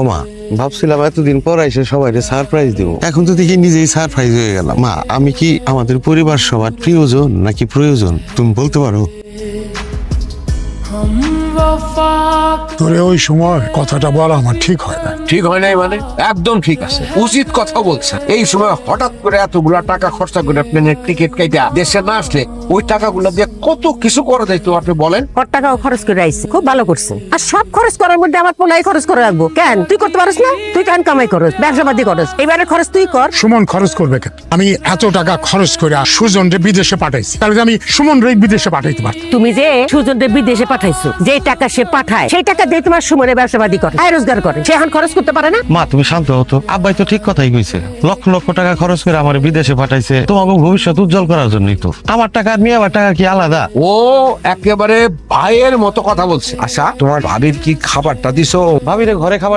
মা, ভাবছিলাম এতদিন পর এসে সবাইকে সারপ্রাইজ দিব, এখন তো দেখি নিজেই সারপ্রাইজ হয়ে গেলাম। মা, আমি কি আমাদের পরিবার সবার প্রিয়জন নাকি প্রয়োজন তুমি বলতে পারো? তোরে ওই সময় কথাটা বলা আমার ঠিক হয় না। ঠিক হয় নাই মানে? একদম ঠিক আছে, উচিত কথা বলছেন। এই সময় হঠাৎ করে এতগুলা টাকা খরচা করে প্লেনের টিকিট কাইটা দেশে না আসলে ওই টাকাগুলো দিয়ে কত কিছু করা যাইতো আপনি বলেন। কত টাকাও খরচ করে আইছে, খুব ভালো করছে। আর সব খরচ করার মধ্যে আমার পোলাই খরচ করে রাখবো কেন? তুই করতে পারিস না? তুই কেন কামাই করস, ব্যবসাপাতি করস, এবারে খরচ তুই কর। সুমন খরচ করবে কেন? আমি এত টাকা খরচ করে সুজন রে বিদেশে পাঠাইছি, তাহলে আমি সুমন রে বিদেশে পাঠাইতে পারতাম। তুমি যে সুজনদের বিদেশে পাঠাইছো, যে টাকা সে পাঠায় সেই টাকা দিয়ে তোমার সুমনের ব্যবসাপাতি করে, আয় রোজগার করে, সে এখন খরচ করতে পারে না। মা, তুমি শান্ত হতো। আব্বাই তো ঠিক কথাই কইছে, লক্ষ লক্ষ টাকা খরচ করে আমার বিদেশে পাঠাইছে তোমাকে ভবিষ্যৎ উজ্জ্বল করার জন্যই তো। আমার টাকা আর মেয়ে টাকা কি আলাদা? ও একেবারে ভাইয়ের মতো কথা বলছে। আচ্ছা, তোমার ভাবির কি খাবারটা দিছো? ভাবিরে ঘরে খাবার